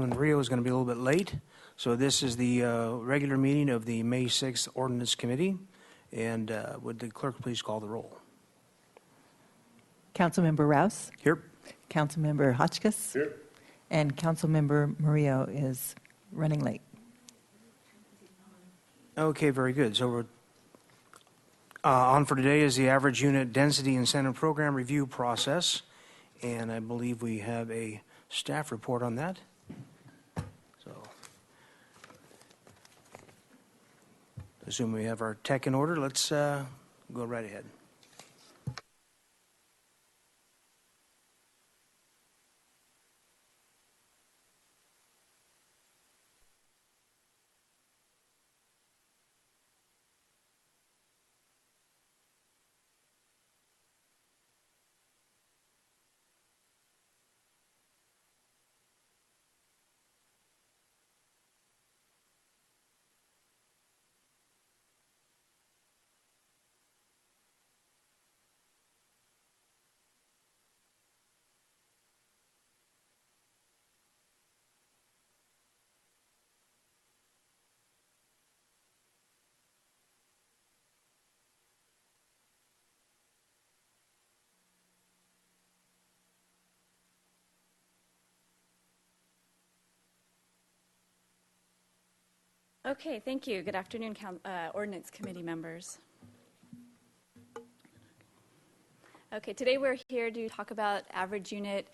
Councilman Rio is going to be a little bit late. So this is the regular meeting of the May 6th Ordinance Committee. And would the clerk please call the roll? Councilmember Rouse. Here. Councilmember Hotchkiss. Here. And Councilmember Murillo is running late. Okay, very good. So we're on for today is the average unit density incentive program review process. And I believe we have a staff report on that. So, assuming we have our tech in order, let's go right ahead. Okay, thank you. Good afternoon, Ordinance Committee members. Okay, today we're here to talk about average unit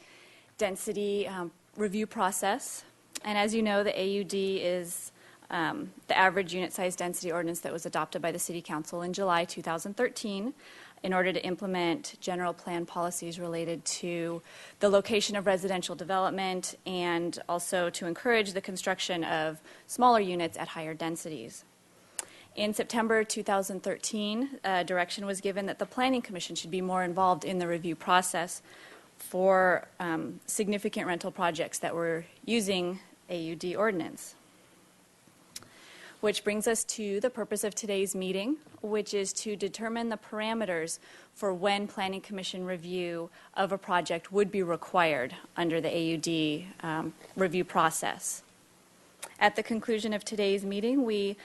density review process. And as you know, the AUD is the average unit size density ordinance that was adopted by the City Council in July 2013 in order to implement general plan policies related to the location of residential development and also to encourage the construction of smaller units at higher densities. In September 2013, direction was given that the Planning Commission should be more involved in the review process for significant rental projects that were using AUD ordinance. Which brings us to the purpose of today's meeting, which is to determine the parameters for when Planning Commission review of a project would be required under the AUD review process. At the conclusion of today's meeting, we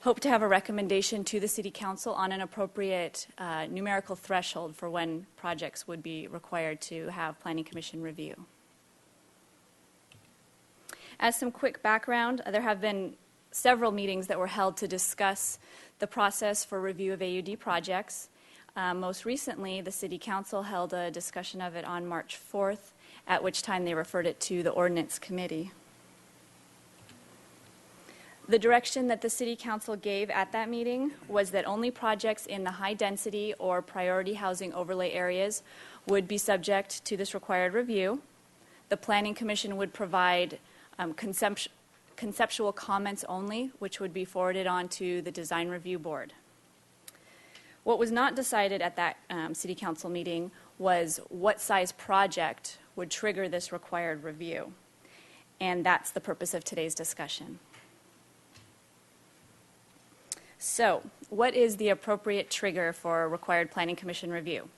hope to have a recommendation to the City Council on an appropriate numerical threshold for when projects would be required to have Planning Commission review. As some quick background, there have been several meetings that were held to discuss the process for review of AUD projects. Most recently, the City Council held a discussion of it on March 4th, at which time they referred it to the Ordinance Committee. The direction that the City Council gave at that meeting was that only projects in the high density or priority housing overlay areas would be subject to this required review. The Planning Commission would provide conceptual comments only, which would be forwarded on to the Design Review Board. What was not decided at that City Council meeting was what size project would trigger this required review. And that's the purpose of today's discussion. So, what is the appropriate trigger for a required Planning Commission review?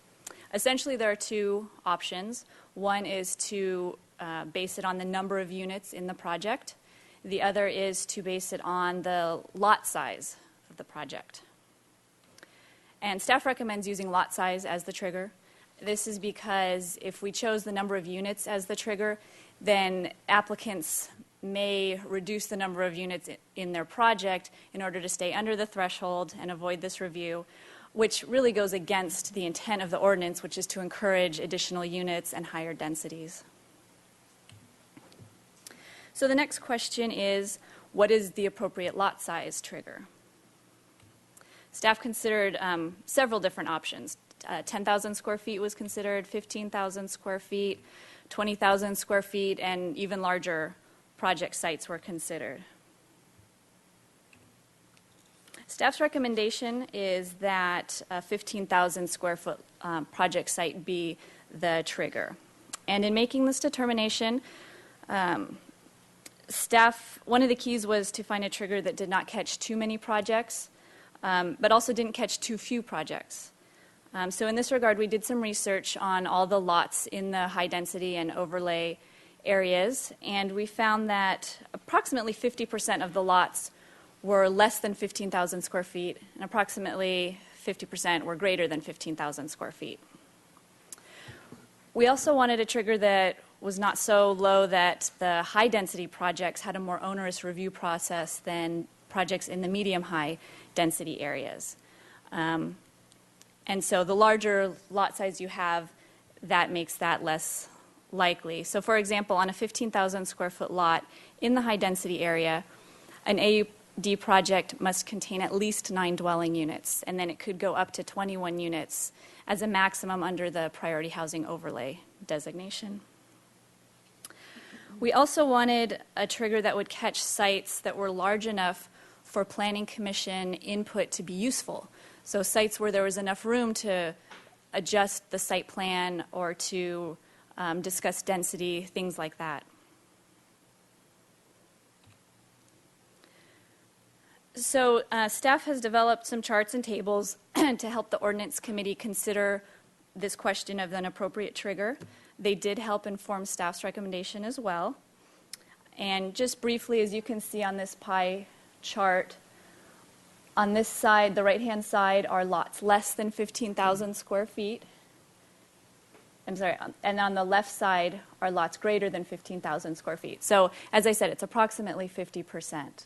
Essentially, there are two options. One is to base it on the number of units in the project. The other is to base it on the lot size of the project. And staff recommends using lot size as the trigger. This is because if we chose the number of units as the trigger, then applicants may reduce the number of units in their project in order to stay under the threshold and avoid this review, which really goes against the intent of the ordinance, which is to encourage additional units and higher densities. So the next question is, what is the appropriate lot size trigger? Staff considered several different options. 10,000 square feet was considered, 15,000 square feet, 20,000 square feet, and even larger project sites were considered. Staff's recommendation is that a 15,000 square foot project site be the trigger. And in making this determination, staff, one of the keys was to find a trigger that did not catch too many projects, but also didn't catch too few projects. So in this regard, we did some research on all the lots in the high density and overlay areas, and we found that approximately 50% of the lots were less than 15,000 square feet, and approximately 50% were greater than 15,000 square feet. We also wanted a trigger that was not so low that the high-density projects had a more onerous review process than projects in the medium-high density areas. And so the larger lot size you have, that makes that less likely. So for example, on a 15,000 square foot lot in the high-density area, an AUD project must contain at least 9 dwelling units, and then it could go up to 21 units as a maximum under the priority housing overlay designation. We also wanted a trigger that would catch sites that were large enough for Planning Commission input to be useful. So sites where there was enough room to adjust the site plan or to discuss density, things like that. So staff has developed some charts and tables to help the Ordinance Committee consider this question of an appropriate trigger. They did help inform staff's recommendation as well. And just briefly, as you can see on this pie chart, on this side, the right-hand side, are lots less than 15,000 square feet. I'm sorry, and on the left side are lots greater than 15,000 square feet. So as I said, it's approximately 50%.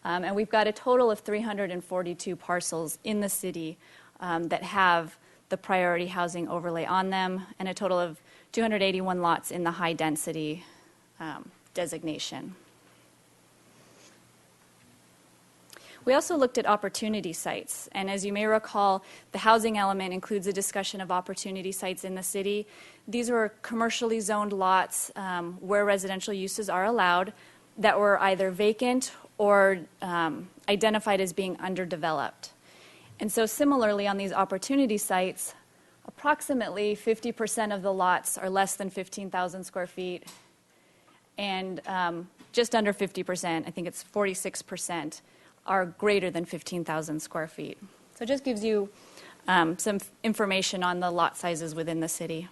And we've got a total of 342 parcels in the city that have the priority housing overlay on them, and a total of 281 lots in the high density designation. We also looked at opportunity sites, and as you may recall, the housing element includes a discussion of opportunity sites in the city. These were commercially zoned lots where residential uses are allowed that were either vacant or identified as being underdeveloped. And so similarly on these opportunity sites, approximately 50% of the lots are less than 15,000 square feet, and just under 50%, I think it's 46%, are greater than 15,000 square feet. So it just gives you some information on the lot sizes within the city.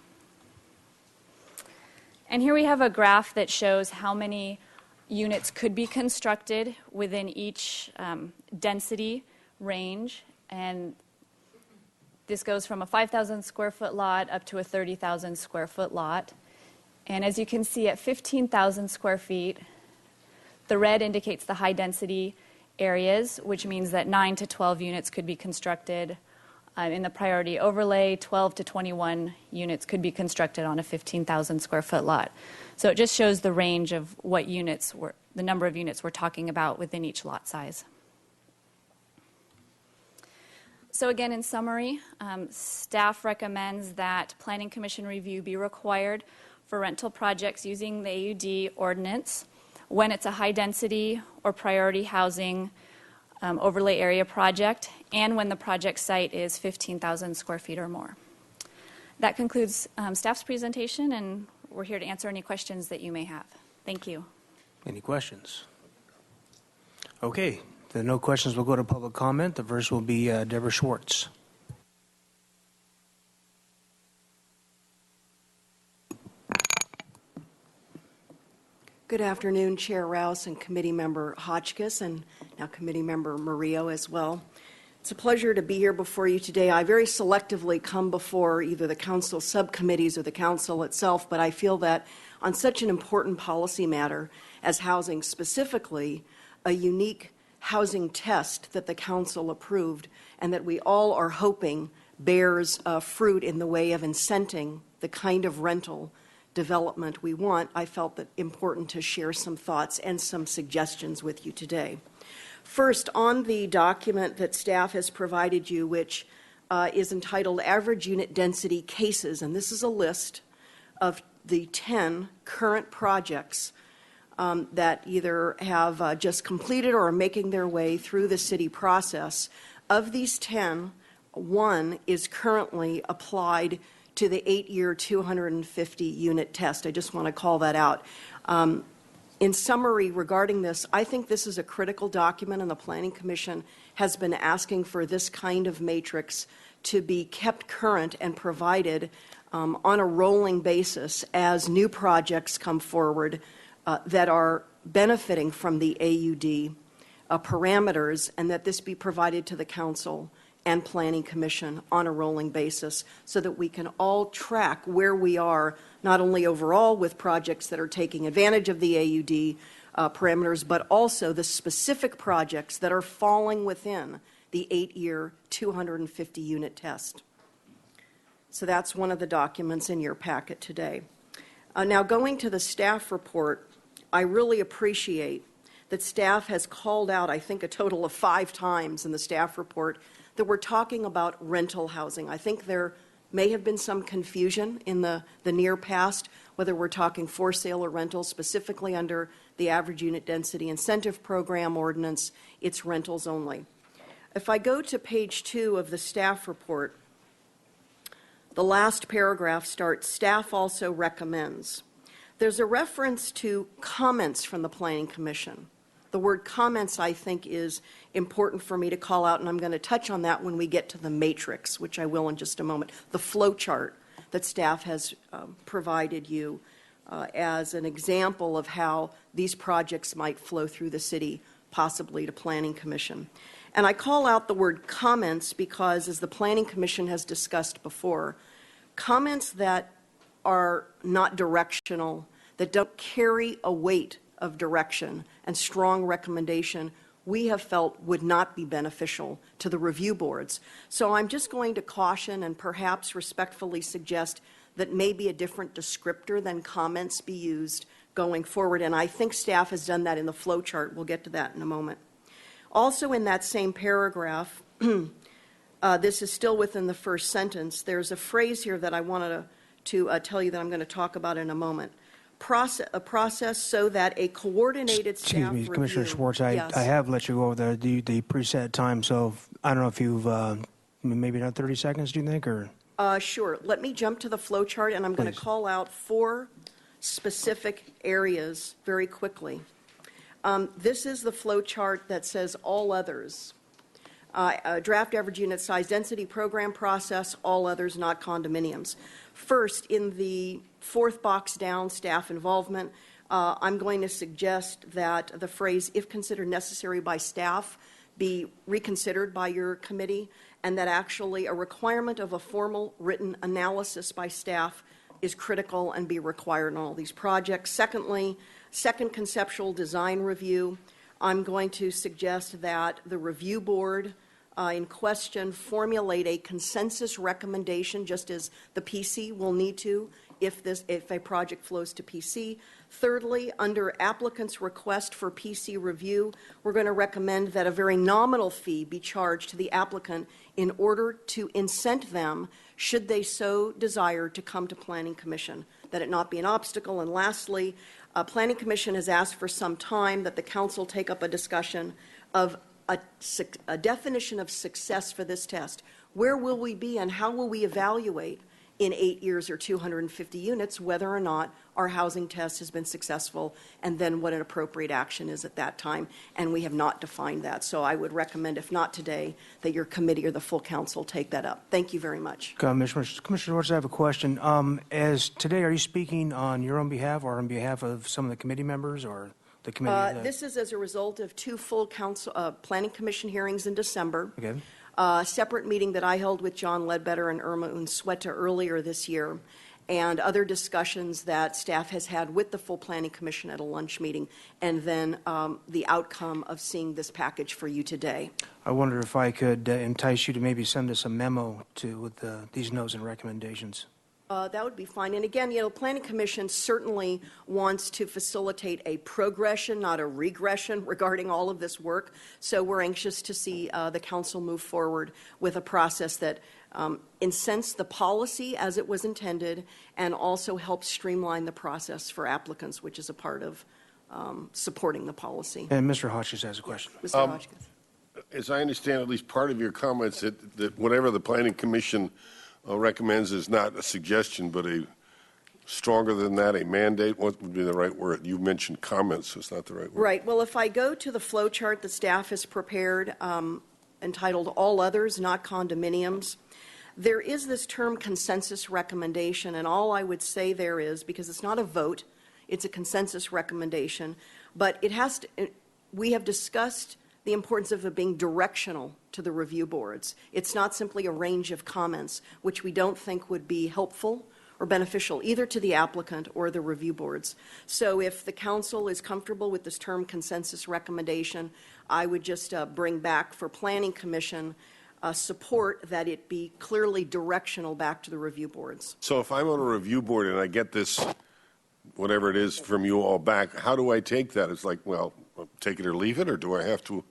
And here we have a graph that shows how many units could be constructed within each density range, and this goes from a 5,000 square foot lot up to a 30,000 square foot lot. And as you can see, at 15,000 square feet, the red indicates the high density areas, which means that 9 to 12 units could be constructed. In the priority overlay, 12 to 21 units could be constructed on a 15,000 square foot lot. So it just shows the range of what units the number of units we're talking about within each lot size. So again, in summary, staff recommends that Planning Commission review be required for rental projects using the AUD ordinance when it's a high density or priority housing overlay area project, and when the project site is 15,000 square feet or more. That concludes staff's presentation, and we're here to answer any questions that you may have. Thank you. Any questions? Okay, if there are no questions, we'll go to public comment. The first will be Deborah Schwartz. Good afternoon, Chair Rouse and Committee Member Hotchkiss, and now Committee Member Murillo as well. It's a pleasure to be here before you today. I very selectively come before either the council subcommittees or the council itself, but I feel that on such an important policy matter as housing, specifically a unique housing test that the council approved and that we all are hoping bears fruit in the way of incenting the kind of rental development we want, I felt that important to share some thoughts and some suggestions with you today. First, on the document that staff has provided you, which is entitled Average Unit Density Cases, and this is a list of the 10 current projects that either have just completed or are making their way through the city process. Of these 10, one is currently applied to the 8-year 250-unit test. I just want to call that out. In summary regarding this, I think this is a critical document, and the Planning Commission has been asking for this kind of matrix to be kept current and provided on a rolling basis as new projects come forward that are benefiting from the AUD parameters, and that this be provided to the council and Planning Commission on a rolling basis so that we can all track where we are, not only overall with projects that are taking advantage of the AUD parameters, but also the specific projects that are falling within the 8-year, 250-unit test. So that's one of the documents in your packet today. Now, going to the staff report, I really appreciate that staff has called out, I think, a total of 5 times in the staff report that we're talking about rental housing. I think there may have been some confusion in the near past, whether we're talking for sale or rental, specifically under the average unit density incentive program ordinance. It's rentals only. If I go to page 2 of the staff report, the last paragraph starts, staff also recommends. There's a reference to comments from the Planning Commission. The word comments, I think, is important for me to call out, and I'm going to touch on that when we get to the matrix, which I will in just a moment, the flow chart that staff has provided you as an example of how these projects might flow through the city, possibly to Planning Commission. And I call out the word comments because, as the Planning Commission has discussed before, comments that are not directional, that don't carry a weight of direction and strong recommendation, we have felt would not be beneficial to the review boards. So I'm just going to caution and perhaps respectfully suggest that maybe a different descriptor than comments be used going forward, and I think staff has done that in the flow chart. We'll get to that in a moment. Also in that same paragraph, this is still within the first sentence, there's a phrase here that I wanted to tell you that I'm going to talk about in a moment. A process so that a coordinated staff Excuse me, review. Commissioner Schwartz, Yes. I have let you go over the preset time, so I don't know if you've, maybe not 30 seconds, do you think, or? Sure. Let me jump to the flow chart, and I'm going to Please. call out 4 specific areas very quickly. This is the flow chart that says all others. Draft average unit size density program process, all others, not condominiums. First, in the 4th box down, staff involvement, I'm going to suggest that the phrase, if considered necessary by staff, be reconsidered by your committee, and that actually a requirement of a formal written analysis by staff is critical and be required on all these projects. Secondly, second conceptual design review, I'm going to suggest that the review board in question formulate a consensus recommendation, just as the PC will need to if a project flows to PC. Thirdly, under applicant's request for PC review, we're going to recommend that a very nominal fee be charged to the applicant in order to incent them, should they so desire, to come to Planning Commission, that it not be an obstacle. And lastly, Planning Commission has asked for some time that the council take up a discussion of a definition of success for this test. Where will we be and how will we evaluate in 8 years or 250 units whether or not our housing test has been successful, and then what an appropriate action is at that time? And we have not defined that. So I would recommend, if not today, that your committee or the full council take that up. Thank you very much. Commissioner Schwartz, I have a question. As today, are you speaking on your own behalf or on behalf of some of the committee members or the committee? This is as a result of 2 full council, Planning Commission hearings in December. Okay. A separate meeting that I held with John Ledbetter and Irma Unsueta earlier this year, and other discussions that staff has had with the full Planning Commission at a lunch meeting, and then the outcome of seeing this package for you today. I wonder if I could entice you to maybe send us a memo with these notes and recommendations. That would be fine. And again, Planning Commission certainly wants to facilitate a progression, not a regression, regarding all of this work. So we're anxious to see the council move forward with a process that incents the policy as it was intended and also helps streamline the process for applicants, which is a part of supporting the policy. And Mr. Hotchkiss has a question. Mr. Hotchkiss. As I understand at least part of your comments, that whatever the Planning Commission recommends is not a suggestion, but a stronger than that, a mandate. What would be the right word? You mentioned comments, so it's not the right word. Right. Well, if I go to the flow chart the staff has prepared, entitled All Others, Not Condominiums, There is this term consensus recommendation, and all I would say there is, because it's not a vote, it's a consensus recommendation, but it has to, we have discussed the importance of it being directional to the review boards. It's not simply a range of comments, which we don't think would be helpful or beneficial either to the applicant or the review boards. So if the council is comfortable with this term consensus recommendation, I would just bring back for Planning Commission support that it be clearly directional back to the review boards. So if I'm on a review board and I get this, whatever it is, from you all back, how do I take that? It's like, well, take it or leave it, or do I have to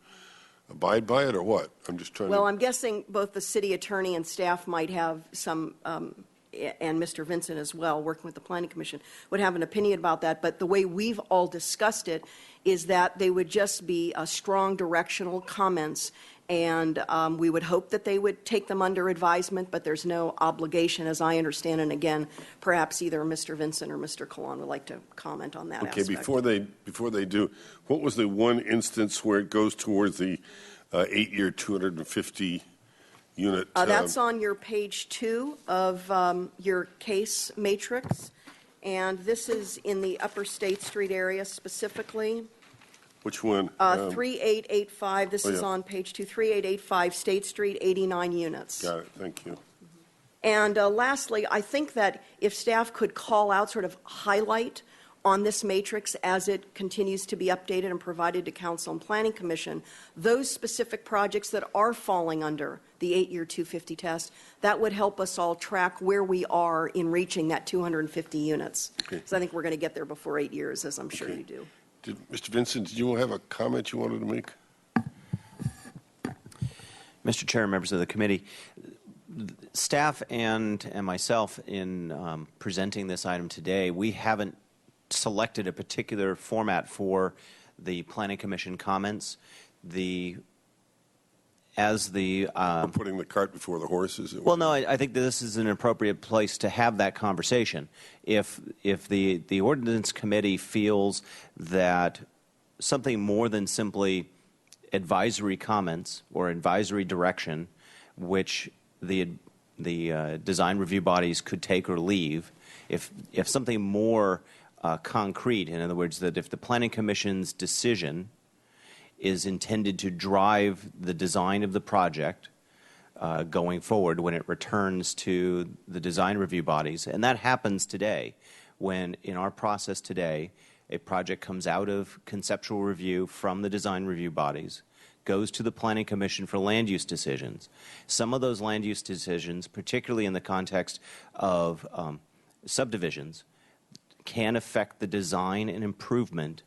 abide by it, or what? I'm just trying Well, to... I'm guessing both the city attorney and staff might have some, and Mr. Vincent as well, working with the Planning Commission, would have an opinion about that. But the way we've all discussed it is that they would just be strong directional comments, and we would hope that they would take them under advisement, but there's no obligation, as I understand. And again, perhaps either Mr. Vincent or Mr. Kalan would like to comment on that Okay, aspect. before they do, what was the one instance where it goes towards the 8-year 250 unit? That's on your page 2 of your case matrix, and this is in the Upper State Street area specifically. Which one? 3885, this is yeah. on page 2, 3885 State Street, 89 units. Got it, thank you. And lastly, I think that if staff could call out, sort of highlight on this matrix as it continues to be updated and provided to Council and Planning Commission, those specific projects that are falling under the 8-year 250 test, that would help us all track where we are in reaching that 250 units. Okay. So I think we're going to get there before 8 years, as I'm sure Okay. you do. Mr. Vincent, did you have a comment you wanted to make? Mr. Chair, members of the committee, staff and myself in presenting this item today, we haven't selected a particular format for the Planning Commission comments. We're putting the cart before the horse, is it? Well, no, I think that this is an appropriate place to have that conversation. If the Ordinance Committee feels that something more than simply advisory comments or advisory direction, which the design review bodies could take or leave, if something more concrete, in other words, that if the Planning Commission's decision is intended to drive the design of the project going forward when it returns to the design review bodies. And that happens today when, in our process today, a project comes out of conceptual review from the design review bodies, goes to the Planning Commission for land use decisions. Some of those land use decisions, particularly in the context of subdivisions, can affect the design and improvement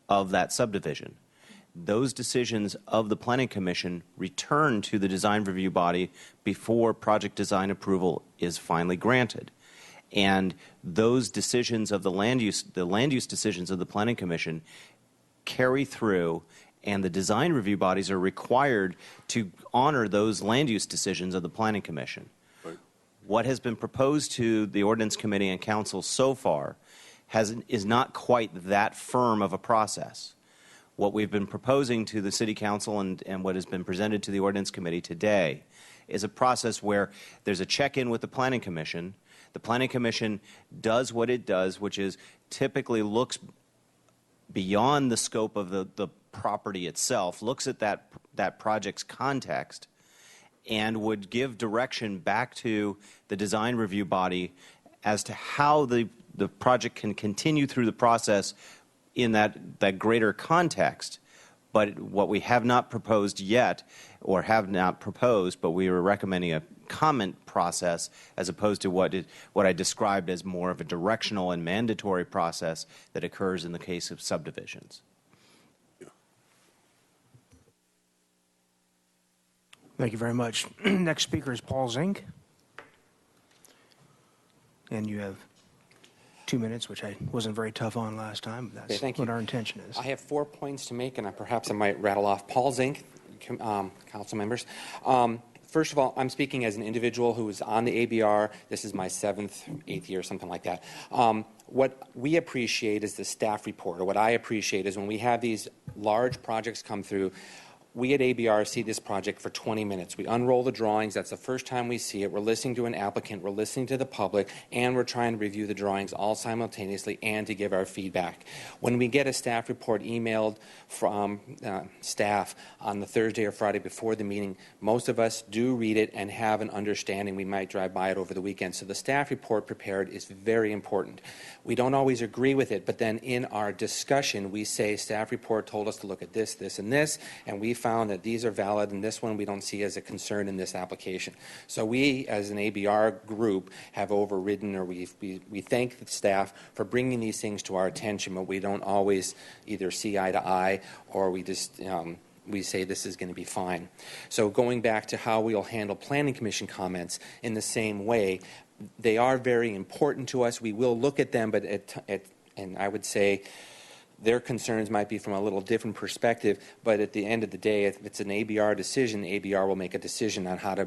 of that subdivision. Those decisions of the Planning Commission return to the design review body before project design approval is finally granted. And those decisions of the land use decisions of the Planning Commission carry through, and the design review bodies are required to honor those land use decisions of the Planning Commission. Right. What has been proposed to the Ordinance Committee and Council so far is not quite that firm of a process. What we've been proposing to the City Council and what has been presented to the Ordinance Committee today is a process where there's a check-in with the Planning Commission. The Planning Commission does what it does, which is typically looks beyond the scope of the property itself, looks at that project's context, and would give direction back to the design review body as to how the project can continue through the process in that greater context. But what we have not proposed yet, or have not proposed, but we were recommending a comment process as opposed to what I described as more of a directional and mandatory process that occurs in the case of subdivisions. Thank you very much. Next speaker is Paul Zink. And you have 2 minutes, which I wasn't very tough on last time, but that's thank what you. our intention is. I have 4 points to make, and perhaps I might rattle off. Paul Zink, council members. First of all, I'm speaking as an individual who is on the ABR. This is my 7th, 8th year, something like that. What we appreciate is the staff report, or what I appreciate is when we have these large projects come through, we at ABR see this project for 20 minutes. We unroll the drawings. That's the first time we see it. We're listening to an applicant. We're listening to the public. And we're trying to review the drawings all simultaneously and to give our feedback. When we get a staff report emailed from staff on the Thursday or Friday before the meeting, most of us do read it and have an understanding. We might drive by it over the weekend. So the staff report prepared is very important. We don't always agree with it, but then in our discussion, we say staff report told us to look at this, this, and this, and we found that these are valid, and this one we don't see as a concern in this application. So we, as an ABR group, have overridden, or we thank the staff for bringing these things to our attention, but we don't always either see eye to eye, or we just we say this is going to be fine. So going back to how we'll handle Planning Commission comments in the same way, they are very important to us. We will look at them, but and I would say their concerns might be from a little different perspective, but at the end of the day, if it's an ABR decision, ABR will make a decision on how to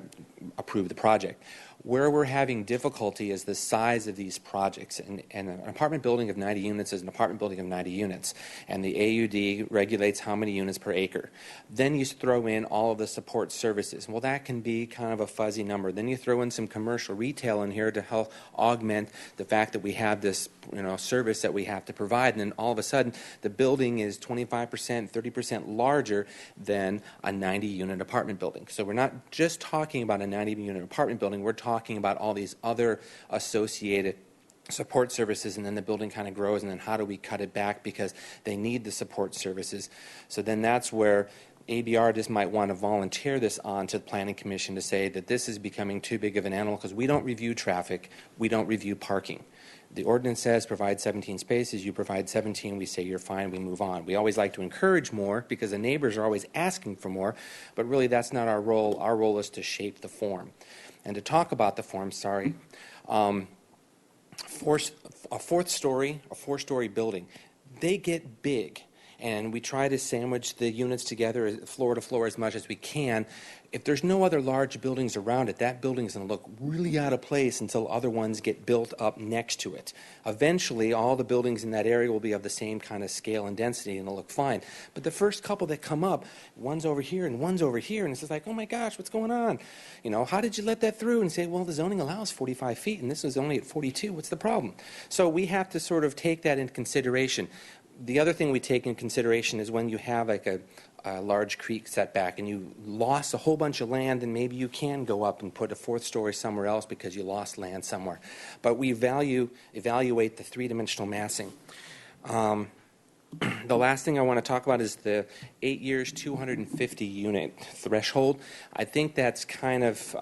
approve the project. Where we're having difficulty is the size of these projects. And an apartment building of 90 units is an apartment building of 90 units. And the AUD regulates how many units per acre. Then you throw in all of the support services. Well, that can be kind of a fuzzy number. Then you throw in some commercial retail in here to help augment the fact that we have this service that we have to provide. And then all of a sudden, the building is 25%, 30% larger than a 90-unit apartment building. So we're not just talking about a 90-unit apartment building. We're talking about all these other associated support services, and then the building kind of grows, and then how do we cut it back because they need the support services. So then that's where ABR just might want to volunteer this on to the Planning Commission to say that this is becoming too big of an animal because we don't review traffic, we don't review parking. The ordinance says provide 17 spaces, you provide 17, we say you're fine, we move on. We always like to encourage more because the neighbors are always asking for more, but really that's not our role. Our role is to shape the form. And to talk about the form, a four-story building, they get big. And we try to sandwich the units together floor to floor as much as we can. If there's no other large buildings around it, that building's going to look really out of place until other ones get built up next to it. Eventually, all the buildings in that area will be of the same kind of scale and density, and it'll look fine. But the first couple that come up, one's over here and one's over here, and it's just like, oh my gosh, what's going on? How did you let that through? And say, well, the zoning allows 45 feet, and this was only at 42. What's the problem? So we have to sort of take that into consideration. The other thing we take in consideration is when you have like a large creek setback and you lost a whole bunch of land, and maybe you can go up and put a fourth story somewhere else because you lost land somewhere. But we evaluate the three-dimensional massing. The last thing I want to talk about is the 8 years, 250 unit threshold. I think that's kind of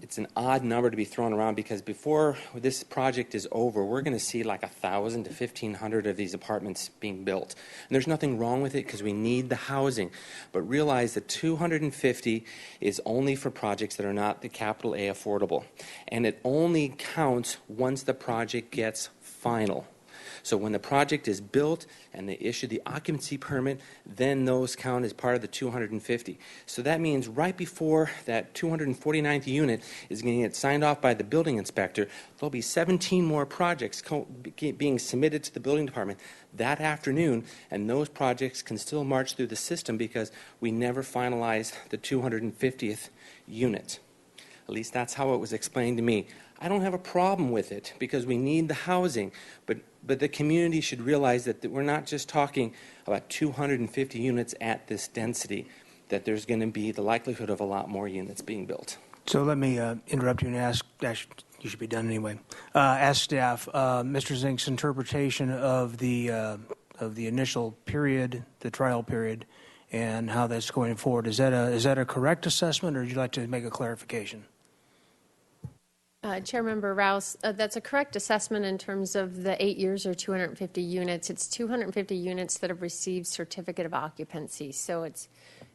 it's an odd number to be thrown around because before this project is over, we're going to see like 1,000 to 1,500 of these apartments being built. And there's nothing wrong with it because we need the housing. But realize that 250 is only for projects that are not the capital A affordable. And it only counts once the project gets final. So when the project is built and they issue the occupancy permit, then those count as part of the 250. So that means right before that 249th unit is going to get signed off by the building inspector, there'll be 17 more projects being submitted to the building department that afternoon, and those projects can still march through the system because we never finalized the 250th unit. At least that's how it was explained to me. I don't have a problem with it because we need the housing, but the community should realize that we're not just talking about 250 units at this density, that there's going to be the likelihood of a lot more units being built. So let me interrupt you and ask, actually, you should be done anyway, ask staff, Mr. Zink's interpretation of the initial period, the trial period, and how that's going forward. Is that a correct assessment, or would you like to make a clarification? Chairmember Rouse, that's a correct assessment in terms of the 8 years or 250 units. It's 250 units that have received certificate of occupancy. So it's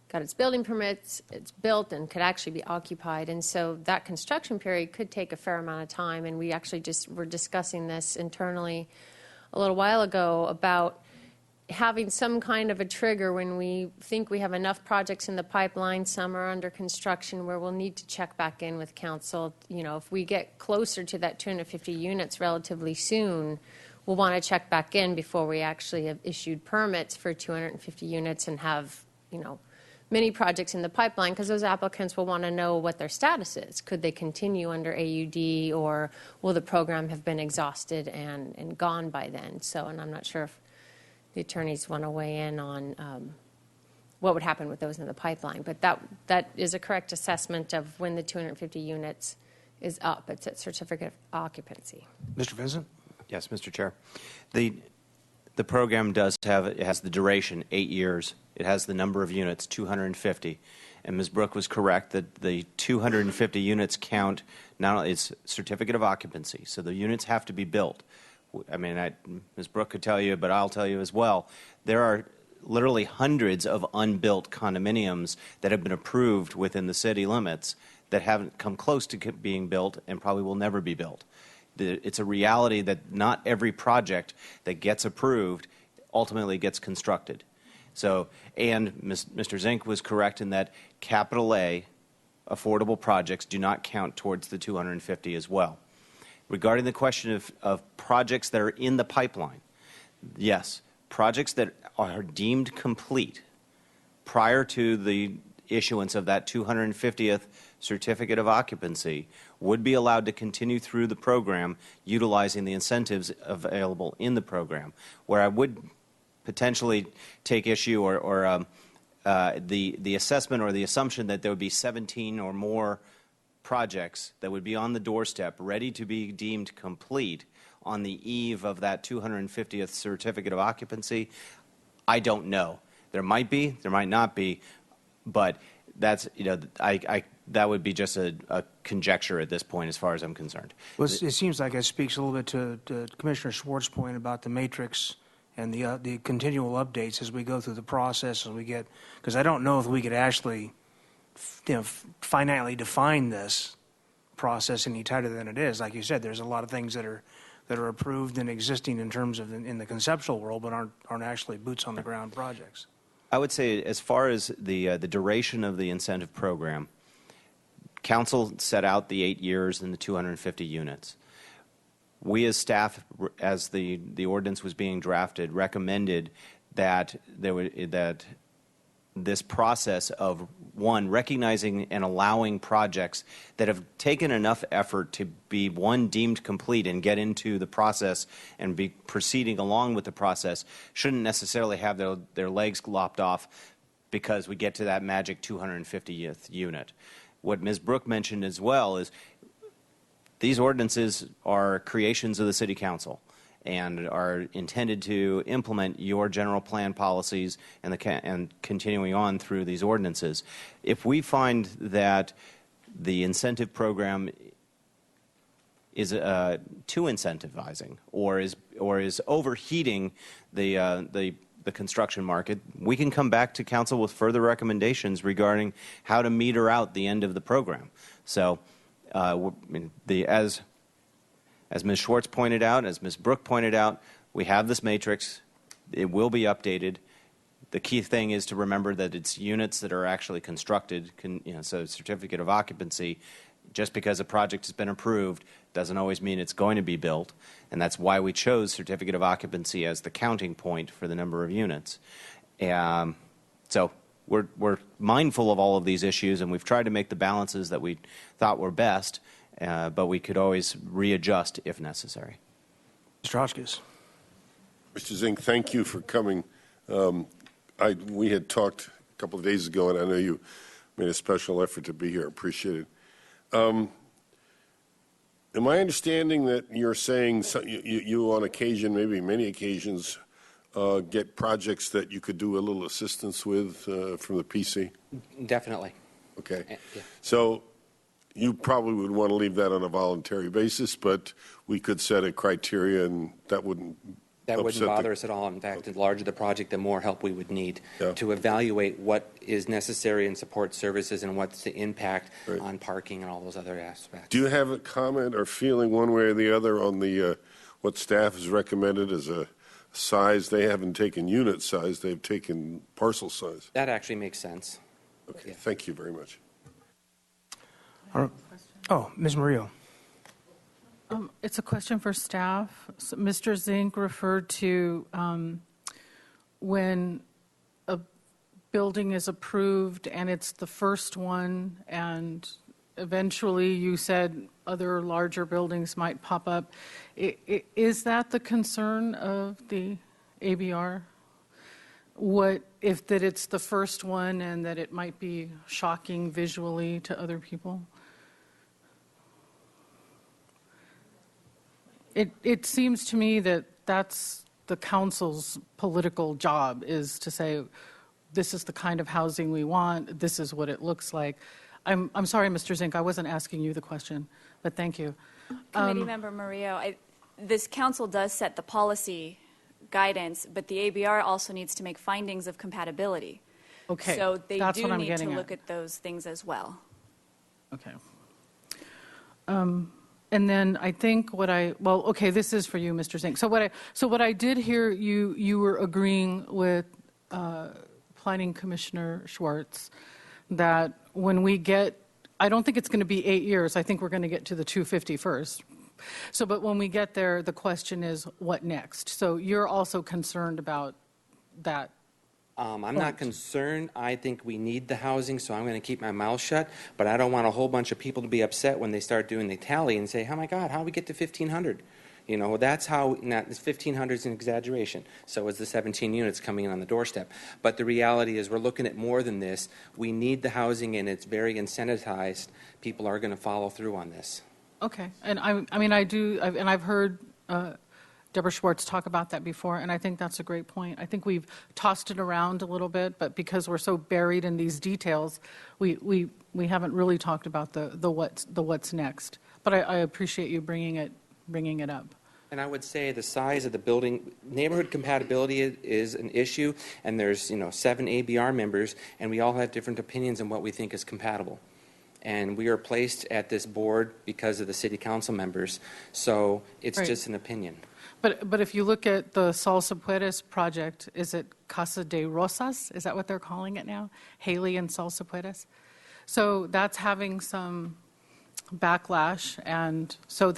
got its building permits, it's built, and could actually be occupied. And so that construction period could take a fair amount of time. And we actually just were discussing this internally a little while ago about having some kind of a trigger when we think we have enough projects in the pipeline, some are under construction, where we'll need to check back in with council. If we get closer to that 250 units relatively soon, we'll want to check back in before we actually have issued permits for 250 units and have, many projects in the pipeline, because those applicants will want to know what their status is. Could they continue under AUD, or will the program have been exhausted and gone by then? So, and I'm not sure if the attorneys want to weigh in on what would happen with those in the pipeline. But that is a correct assessment of when the 250 units is up. It's at certificate of occupancy. Mr. Vincent? Yes, Mr. Chair. The program it has the duration, 8 years. It has the number of units, 250. And Ms. Brooke was correct that the 250 units count, not only it's certificate of occupancy, so the units have to be built. I mean, Ms. Brooke could tell you, but I'll tell you as well, there are literally hundreds of unbuilt condominiums that have been approved within the city limits that haven't come close to being built and probably will never be built. It's a reality that not every project that gets approved ultimately gets constructed. So, and Mr. Zink was correct in that capital A affordable projects do not count towards the 250 as well. Regarding the question of projects that are in the pipeline, yes, projects that are deemed complete prior to the issuance of that 250th certificate of occupancy would be allowed to continue through the program utilizing the incentives available in the program. Where I would potentially take issue or the assessment or the assumption that there would be 17 or more projects that would be on the doorstep ready to be deemed complete on the eve of that 250th certificate of occupancy, I don't know. There might be, there might not be, but that's, that would be just a conjecture at this point as far as I'm concerned. Well, it seems like it speaks a little bit to Commissioner Schwartz's point about the matrix and the continual updates as we go through the process, as we get, because I don't know if we could actually finitely define this process any tighter than it is. Like you said, there's a lot of things that are approved and existing in terms of in the conceptual world, but aren't actually boots on the ground projects. I would say as far as the duration of the incentive program, Council set out the 8 years and the 250 units. We as staff, as the ordinance was being drafted, recommended that that this process of, one, recognizing and allowing projects that have taken enough effort to be, one, deemed complete and get into the process and be proceeding along with the process, shouldn't necessarily have their legs lopped off because we get to that magic 250th unit. What Ms. Brooke mentioned as well is these ordinances are creations of the City Council and are intended to implement your general plan policies and continuing on through these ordinances. If we find that the incentive program is too incentivizing or is overheating the construction market, we can come back to council with further recommendations regarding how to meter out the end of the program. So, as Ms. Schwartz pointed out, as Ms. Brooke pointed out, we have this matrix. It will be updated. The key thing is to remember that it's units that are actually constructed. So certificate of occupancy, just because a project has been approved, doesn't always mean it's going to be built. And that's why we chose certificate of occupancy as the counting point for the number of units. So we're mindful of all of these issues, and we've tried to make the balances that we thought were best. But we could always readjust if necessary. Mr. Hotchkiss. Mr. Zink, thank you for coming. We had talked a couple of days ago, and I know you made a special effort to be here. Appreciate it. Am I understanding that you're saying you on occasion, maybe many occasions, get projects that you could do a little assistance with from the PC? Definitely. Okay. Yeah. So you probably would want to leave that on a voluntary basis, but we could set a criteria, and that wouldn't bother us at all. In fact, the larger the project, the more help we would need to evaluate what is necessary in support services and what's the impact on parking and all those other aspects. Do you have a comment or feeling one way or the other on the what staff has recommended as a size? They haven't taken unit size; they've taken parcel size. That actually makes sense. Okay, thank you very much. Oh, Ms. Murillo. It's a question for staff. So Mr. Zink referred to when a building is approved and it's the first one, and eventually you said other larger buildings might pop up, is that the concern of the ABR? What if that it's the first one and that it might be shocking visually to other people? It seems to me that that's the council's political job, is to say, this is the kind of housing we want, this is what it looks like. I'm sorry, Mr. Zink, I wasn't asking you the question, but thank you. Committee Member Murillo, this council does set the policy guidance, but the ABR also needs to make findings of compatibility. Okay, So they that's do what I'm need to getting look at. at those things as well. Okay. And then I think okay, this is for you, Mr. Zink. So what I did hear, you were agreeing with Planning Commissioner Schwartz that when we get, I don't think it's going to be 8 years. I think we're going to get to the 250 first. So, but when we get there, the question is, what next? So you're also concerned about that. I'm not concerned. I think we need the housing, so I'm going to keep my mouth shut. But I don't want a whole bunch of people to be upset when they start doing the tally and say, oh my God, how do we get to 1,500? You know, that's how, not, 1,500 is an exaggeration. So is the 17 units coming in on the doorstep. But the reality is we're looking at more than this. We need the housing, and it's very incentivized. People are going to follow through on this. Okay, and I've heard Deborah Schwartz talk about that before, and I think that's a great point. I think we've tossed it around a little bit, but because we're so buried in these details, we haven't really talked about the what's next. But I appreciate you bringing it up. And I would say the size of the building, neighborhood compatibility is an issue, and there's 7 ABR members, and we all have different opinions on what we think is compatible. And we are placed at this board because of the city council members, so it's Right. just an opinion. But if you look at the Salsa Puedes project, is it Casa de Rosas? Is that what they're calling it now? Haley and Salsa Puedes? So that's having some backlash, and so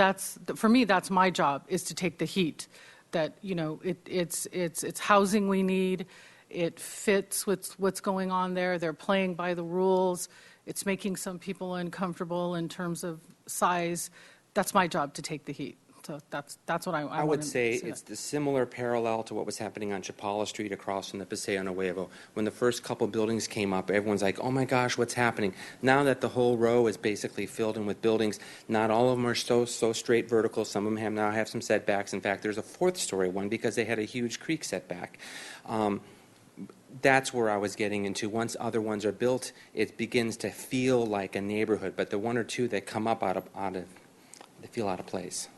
for me, that's my job, is to take the heat. That it's housing we need. It fits with what's going on there. They're playing by the rules. It's making some people uncomfortable in terms of size. That's my job, to take the heat. So that's what I would say it's the similar parallel to what was happening on Chapala Street across from the Paseo Nuevo. When the first couple buildings came up, everyone's like, oh my gosh, what's happening? Now that the whole row is basically filled in with buildings, not all of them are so straight vertical. Some of them now have some setbacks. In fact, there's a 4th-story one because they had a huge creek setback. That's where I was getting into. Once other ones are built, it begins to feel like a neighborhood. But the 1 or 2 that come up they feel out of place.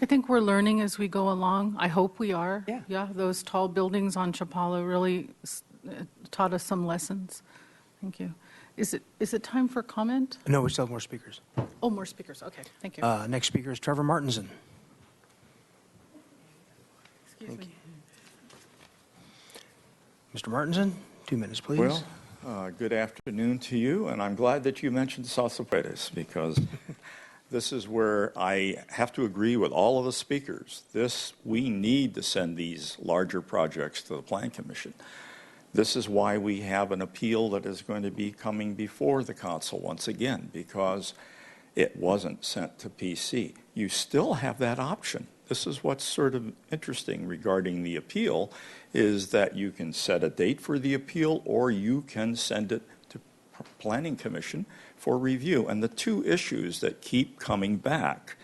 I think we're learning as we go along. I hope we are. Yeah. Yeah, those tall buildings on Chapala really taught us some lessons. Thank you. Is it time for comment? No, we still have more speakers. Oh, more speakers. Okay, thank you. Next speaker is Trevor Martinson. Excuse me. Mr. Martinson, 2 minutes, please. Well, good afternoon to you, and I'm glad that you mentioned Salsa Puedes, because this is where I have to agree with all of the speakers. We need to send these larger projects to the Plan Commission. This is why we have an appeal that is going to be coming before the council once again, because it wasn't sent to PC. You still have that option. This is what's sort of interesting regarding the appeal, is that you can set a date for the appeal, or you can send it to Planning Commission for review. And the 2 issues that keep coming back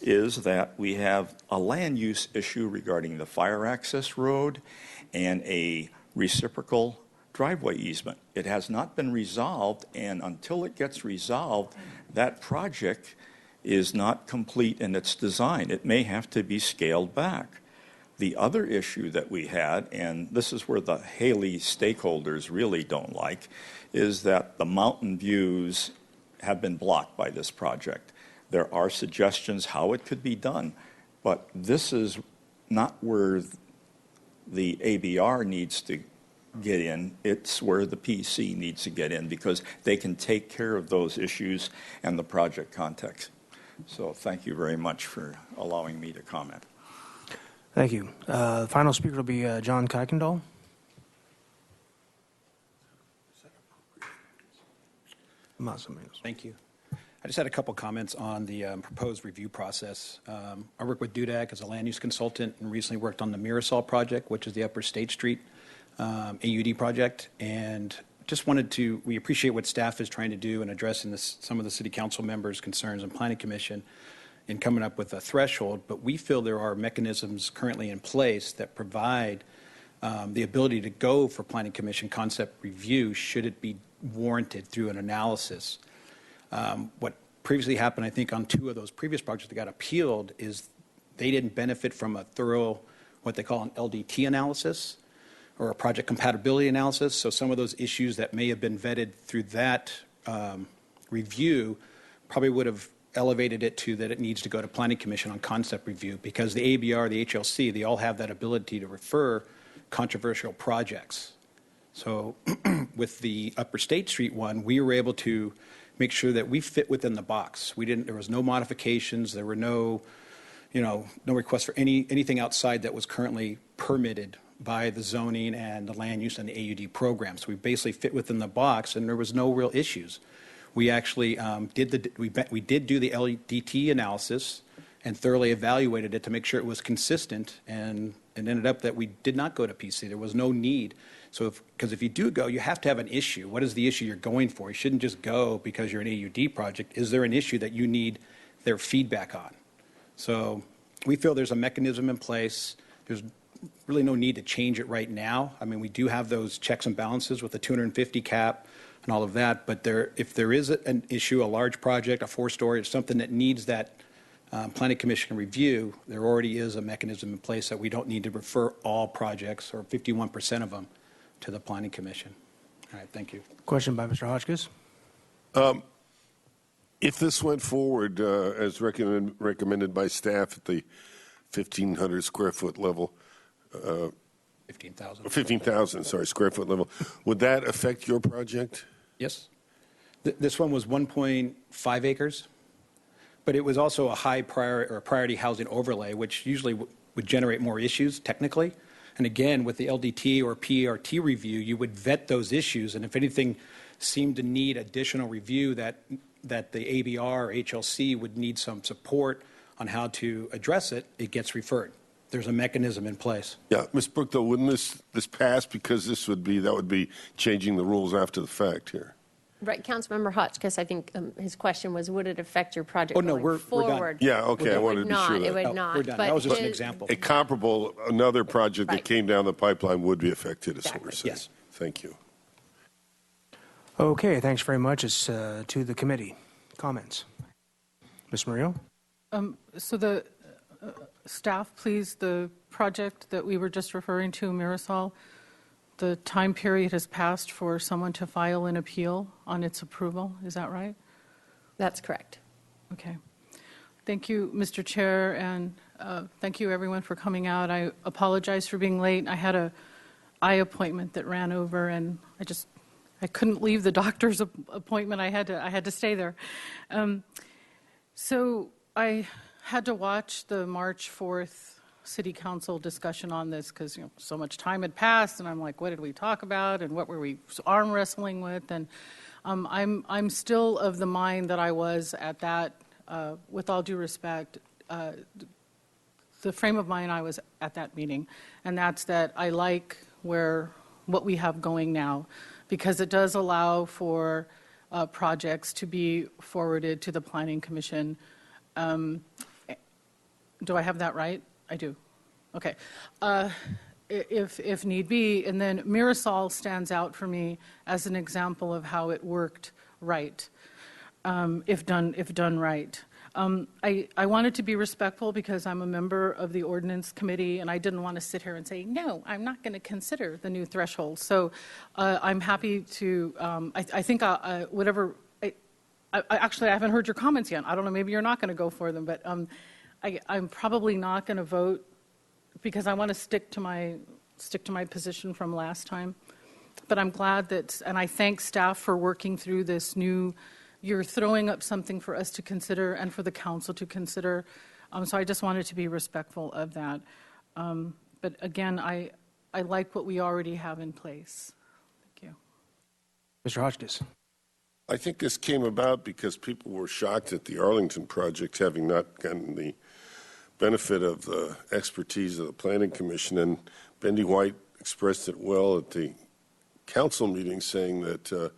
is that we have a land use issue regarding the fire access road and a reciprocal driveway easement. It has not been resolved, and until it gets resolved, that project is not complete in its design. It may have to be scaled back. The other issue that we had, and this is where the Haley stakeholders really don't like, is that the mountain views have been blocked by this project. There are suggestions how it could be done, but this is not where the ABR needs to get in. It's where the PC needs to get in, because they can take care of those issues and the project context. So thank you very much for allowing me to comment. Thank you. The final speaker will be John Kuykendall. Más o menos. Thank you. I just had a couple comments on the proposed review process. I work with DUDAC as a land use consultant and recently worked on the Mirasol project, which is the Upper State Street AUD project. And just we appreciate what staff is trying to do in addressing some of the city council members' concerns and planning commission in coming up with a threshold. But we feel there are mechanisms currently in place that provide the ability to go for planning commission concept review should it be warranted through an analysis. What previously happened, I think, on 2 of those previous projects that got appealed is they didn't benefit from a thorough, what they call an LDT analysis or a project compatibility analysis. So some of those issues that may have been vetted through that review probably would have elevated it to that it needs to go to planning commission on concept review, because the ABR, the HLC, they all have that ability to refer controversial projects. So with the Upper State Street one, we were able to make sure that we fit within the box. There was no modifications. There were no requests for anything outside that was currently permitted by the zoning and the land use and the AUD program. So we basically fit within the box, and there was no real issues. We actually did do the LDT analysis and thoroughly evaluated it to make sure it was consistent, and it ended up that we did not go to PC. There was no need. So because if you do go, you have to have an issue. What is the issue you're going for? You shouldn't just go because you're an AUD project. Is there an issue that you need their feedback on? So we feel there's a mechanism in place. There's really no need to change it right now. I mean, we do have those checks and balances with the 250 cap and all of that, but if there is an issue, a large project, a 4-story, or something that needs that planning commission review, there already is a mechanism in place that we don't need to refer all projects, or 51% of them, to the planning commission. All right, thank you. Question by Mr. Hotchkiss. If this went forward as recommended by staff at the 1,500 square foot level, 15,000, sorry, square foot level, would that affect your project? Yes. This one was 1.5 acres, but it was also a high priority housing overlay, which usually would generate more issues technically. And again, with the LDT or PRT review, you would vet those issues, and if anything seemed to need additional review that the ABR or HLC would need some support on how to address it, it gets referred. There's a mechanism in place. Yeah, Ms. Brooke, though, wouldn't this pass because that would be changing the rules after the fact here? Right, Councilmember Hotchkiss, I think his question was, would it affect your project Oh, no, going we're forward? Yeah, okay, I wanted to be sure that. It would not. We're done. But That was just an example. A comparable, another project Right. that came down the pipeline would be affected, is what we're Exactly. saying. Yes. Thank you. Okay, thanks very much. It's to the committee. Comments? Ms. Murillo? So the staff, please, the project that we were just referring to, Mirasol, the time period has passed for someone to file an appeal on its approval. Is that right? That's correct. Okay. Thank you, Mr. Chair, and thank you, everyone, for coming out. I apologize for being late. I had an eye appointment that ran over, and I couldn't leave the doctor's appointment. I had to stay there. So I had to watch the March 4th City Council discussion on this because so much time had passed, and I'm like, what did we talk about, and what were we arm wrestling with? And I'm still of the mind that I was at that. With all due respect, the frame of mind I was at that meeting, and that's that I like what we have going now, because it does allow for projects to be forwarded to the Planning Commission. Do I have that right? I do. Okay. If need be, and then Mirasol stands out for me as an example of how it worked right, if done right. I wanted to be respectful because I'm a member of the Ordinance Committee, and I didn't want to sit here and say, no, I'm not going to consider the new threshold. So I'm happy to, I think whatever, actually, I haven't heard your comments yet. I don't know, maybe you're not going to go for them, but I'm probably not going to vote because I want to stick to my position from last time. But I'm glad that, and I thank staff for working through this new. You're throwing up something for us to consider and for the council to consider. So I just wanted to be respectful of that. But again, I like what we already have in place. Thank you. Mr. Hotchkiss? I think this came about because people were shocked at the Arlington project having not gotten the benefit of the expertise of the Planning Commission. And Bendy White expressed it well at the council meeting, saying that,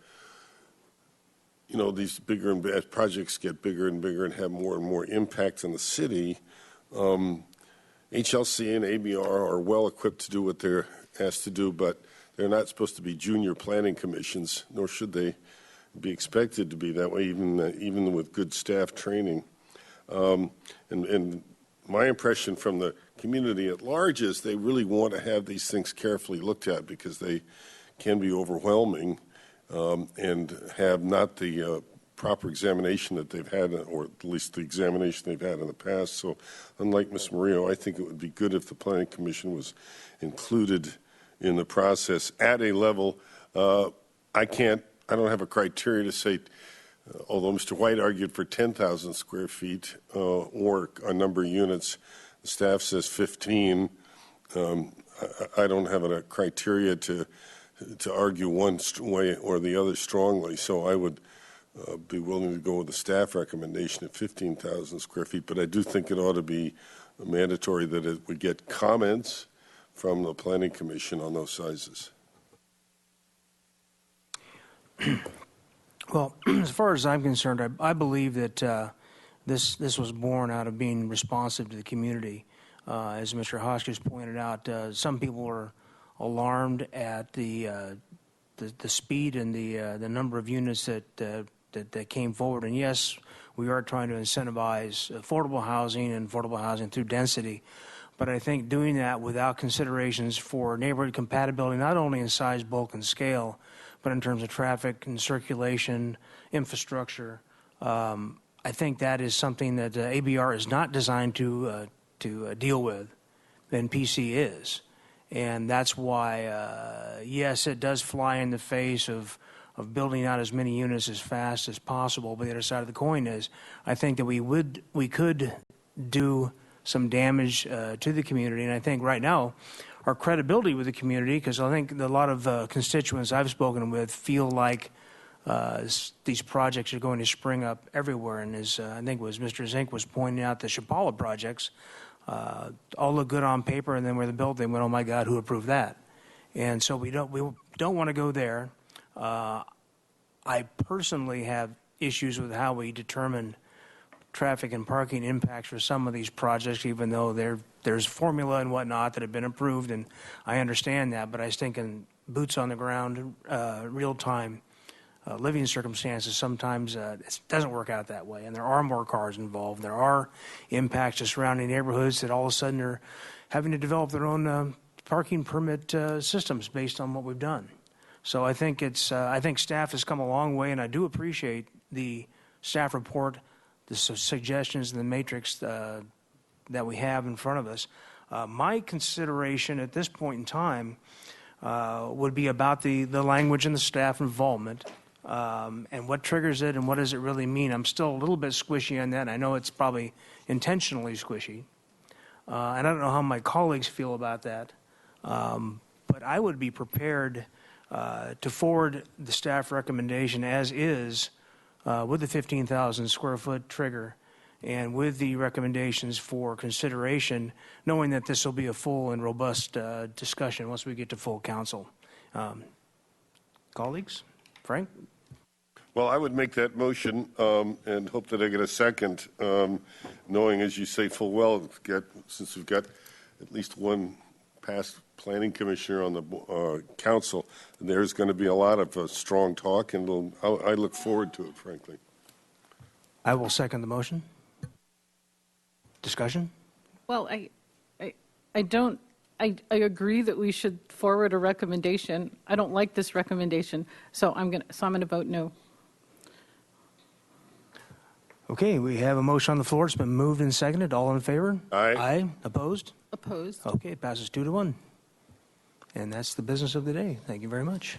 these bigger and as projects get bigger and bigger and have more and more impact on the city, HLC and ABR are well equipped to do what they're asked to do, but they're not supposed to be junior planning commissions, nor should they be expected to be that way, even with good staff training. And my impression from the community at large is they really want to have these things carefully looked at because they can be overwhelming and have not the proper examination that they've had, or at least the examination they've had in the past. So unlike Ms. Murillo, I think it would be good if the Planning Commission was included in the process at a level. I don't have a criteria to say, although Mr. White argued for 10,000 square feet or a number of units, the staff says 15. I don't have a criteria to argue one way or the other strongly, so I would be willing to go with the staff recommendation at 15,000 square feet, but I do think it ought to be mandatory that it would get comments from the Planning Commission on those sizes. Well, as far as I'm concerned, I believe that this was born out of being responsive to the community. As Mr. Hotchkiss pointed out, some people were alarmed at the speed and the number of units that came forward. And yes, we are trying to incentivize affordable housing through density. But I think doing that without considerations for neighborhood compatibility, not only in size, bulk, and scale, but in terms of traffic and circulation, infrastructure, I think that is something that ABR is not designed to deal with, than PC is. And that's why, yes, it does fly in the face of building out as many units as fast as possible. But the other side of the coin is, I think that we could do some damage to the community. And I think right now, our credibility with the community, because I think a lot of constituents I've spoken with feel like these projects are going to spring up everywhere. And as I think it was Mr. Zink was pointing out, the Chapala projects all look good on paper, and then when they're built, they went, "Oh my God, who approved that?" And so we don't want to go there. I personally have issues with how we determine traffic and parking impacts for some of these projects, even though there's formula and whatnot that have been approved, and I understand that. But I think in boots on the ground, real-time living circumstances, sometimes it doesn't work out that way, and there are more cars involved. There are impacts to surrounding neighborhoods that all of a sudden are having to develop their own parking permit systems based on what we've done. So I think I think staff has come a long way, and I do appreciate the staff report, the suggestions, and the matrix that we have in front of us. My consideration at this point in time would be about the language and the staff involvement, and what triggers it and what does it really mean. I'm still a little bit squishy on that. I know it's probably intentionally squishy, and I don't know how my colleagues feel about that, but I would be prepared to forward the staff recommendation as is with the 15,000 square foot trigger and with the recommendations for consideration, knowing that this will be a full and robust discussion once we get to full council. Colleagues? Frank? Well, I would make that motion and hope that I get a second, knowing, as you say full well, since we've got at least one past planning commissioner on the council, there's going to be a lot of strong talk, and I look forward to it, frankly. I will second the motion. Discussion? Well, I don't. I agree that we should forward a recommendation. I don't like this recommendation, so I'm gonna vote no. Okay, we have a motion on the floor. It's been moved and seconded. All in favor? Aye. Aye. Opposed? Opposed. Okay, it passes 2-1. And that's the business of the day. Thank you very much.